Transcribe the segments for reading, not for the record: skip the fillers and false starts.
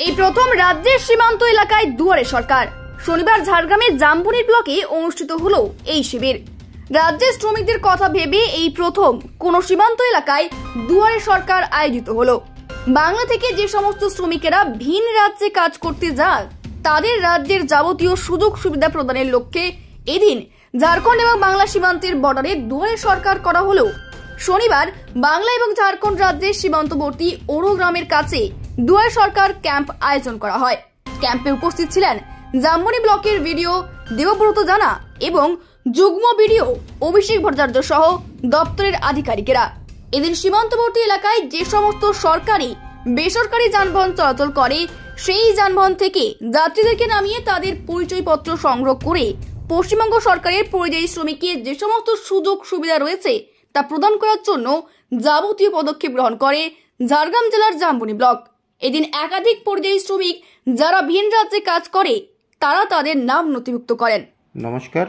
এই প্রথম রাজ্যের সীমান্ত এলাকায় দুয়ারে সরকার। শনিবার ঝাড়গ্রামের জাম্বনি ব্লকে অনুষ্ঠিত হলো এই শিবির। রাজ্যের শ্রমিকদের কথা ভেবে এই প্রথম কোন সীমান্ত এলাকায় দুয়ারে সরকার আয়োজিত হলো। বাংলা থেকে যে সমস্ত শ্রমিকেরা ভিন রাজ্যে কাজ করতে যান তাদের রাজ্যের যাবতীয় সুযোগ সুবিধা প্রদানের লক্ষ্যে এদিন ঝাড়খণ্ড এবং বাংলা সীমান্তের বর্ডারে দুয়ারে সরকার করা হলো। শনিবার বাংলা এবং ঝাড়খণ্ড রাজ্যের সীমান্তবর্তী ওরো গ্রামের কাছে দুয়ারে সরকার ক্যাম্প আয়োজন করা হয়। ক্যাম্পে উপস্থিত ছিলেন জাম্বনি ব্লকের ভিডিও দেবব্রত জানা এবং যুগ্ম ভিডিও অভিষেক ভট্টাচার্য সহ দপ্তরের আধিকারিকেরা। এদিন সীমান্তবর্তী এলাকায় যে সমস্ত সরকারি বেসরকারি যানবাহন চলাচল করে সেই যানবাহন থেকে যাত্রীদেরকে নামিয়ে তাদের পরিচয়পত্র সংগ্রহ করে পশ্চিমবঙ্গ সরকারের পরিযায়ী শ্রমিকের যে সমস্ত সুযোগ সুবিধা রয়েছে তা প্রদান করার জন্য যাবতীয় পদক্ষেপ গ্রহণ করে ঝাড়গ্রাম জেলার জাম্বনি ব্লক। এদিন একাধিক পরিযায়ী শ্রমিক যারা ভিন রাজ্যে কাজ করে তারা তাদের নাম নথিভুক্ত করেন। নমস্কার।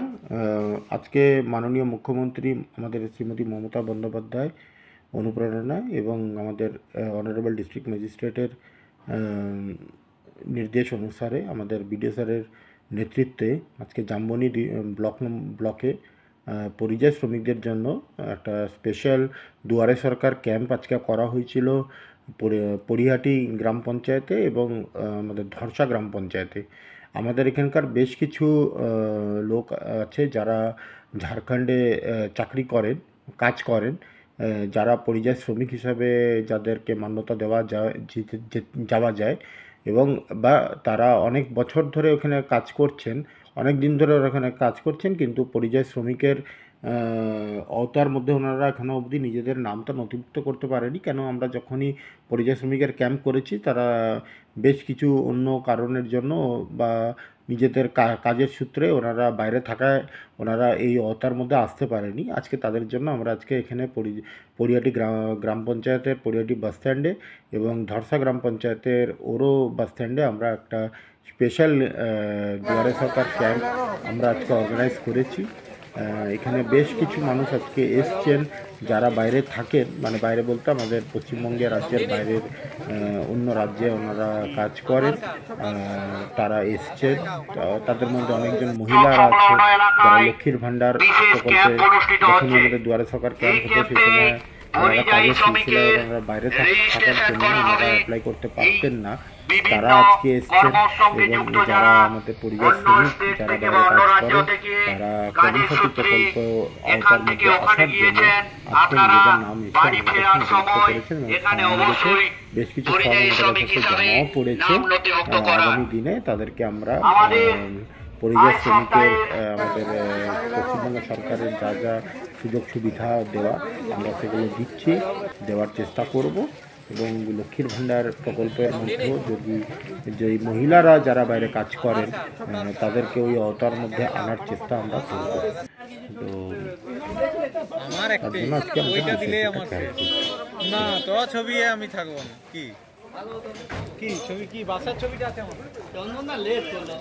আজকে মাননীয় মুখ্যমন্ত্রী আমাদের শ্রীমতী মমতা বন্দ্যোপাধ্যায় অনুপ্রেরণায় এবং আমাদের অনারেবল ডিস্ট্রিক্ট ম্যাজিস্ট্রেটের নির্দেশ অনুসারে আমাদের বিডিও স্যারের নেতৃত্বে আজকে জাম্বনি ব্লকে পরিযায়ী শ্রমিকদের জন্য একটা স্পেশাল দুয়ারে সরকার ক্যাম্প আজকে করা হয়েছিল পরিহাটি গ্রাম পঞ্চায়েতে এবং আমাদের ধরসা গ্রাম পঞ্চায়েতে। আমাদের এখানকার বেশ কিছু লোক আছে যারা ঝাড়খণ্ডে চাকরি করেন, কাজ করেন, যারা পরিযায়ী শ্রমিক হিসাবে যাদেরকে মান্যতা যাওয়া যায় এবং বা তারা অনেক বছর ধরে ওখানে কাজ করছেন, অনেক দিন ধরে ওখানে কাজ করছেন, কিন্তু পরিযায়ী শ্রমিকের আওতার মধ্যে ওনারা এখনো অবধি নিজেদের নামটা নথিভুক্ত করতে পারেনি। কেন আমরা যখনই পরিযায়ী শ্রমিকের ক্যাম্প করেছি তারা বেশ কিছু অন্য কারণের জন্য বা নিজেদের কাজের সূত্রে ওনারা বাইরে থাকায় ওনারা এই আওতার মধ্যে আসতে পারেনি। আজকে তাদের জন্য আমরা আজকে এখানে পরিহাটি গ্রাম পঞ্চায়েতের পরিহাটি বাস স্ট্যান্ডে এবং ধরসা গ্রাম পঞ্চায়েতের ওরো বাস স্ট্যান্ডে আমরা একটা স্পেশাল দুয়ারে সরকার ক্যাম্প আমরা আজকে অর্গানাইজ করেছি। এখানে বেশ কিছু মানুষ আজকে এসছেন যারা বাইরে থাকেন, মানে বাইরে বলতে আমাদের পশ্চিমবঙ্গের রাজ্যের বাইরের অন্য রাজ্যে ওনারা কাজ করেন, তারা এসছেন। তাদের মধ্যে অনেকজন মহিলারা আছে যারা লক্ষ্মীর ভাণ্ডার প্রকল্পে যখন আমাদের দুয়ারে সরকার ক্যাম্প হতো সেই সময় ওনারা কাজের সিলসিলায় ওনারা বাইরে থাকার জন্য ওনারা অ্যাপ্লাই করতে পারতেন না, তারা আজকে এসছেন। এবং যারা আমাদের পরিযায়ী শ্রমিক যারা বাইরে কাজ করেন তারা কর্মসাথী প্রকল্প আওতার মধ্যে আসার জন্য আজকে নিজেদের নাম এসে আমাদের করেছেন এবং বেশ কিছু ফর্ম আমাদের কাছে জমাও পড়েছে। আগামী দিনে তাদেরকে আমরা পরিযায়ী শ্রমিকের আমাদের পশ্চিমবঙ্গ সরকারের যা যা সুযোগ সুবিধা দেওয়া আমরা সেগুলো দেওয়ার চেষ্টা করব এবং লক্ষ্মীর ভাণ্ডার প্রকল্পের মধ্যেও যদি যে মহিলারা যারা বাইরে কাজ করেন তাদেরকে ওই আওতার মধ্যে আনার চেষ্টা আমরা করব। তো তার জন্য আজকে আমরা ছবি আমি থাকবো না কি ছবি কি বাসার ছবিটা আছে আমার লেট করলো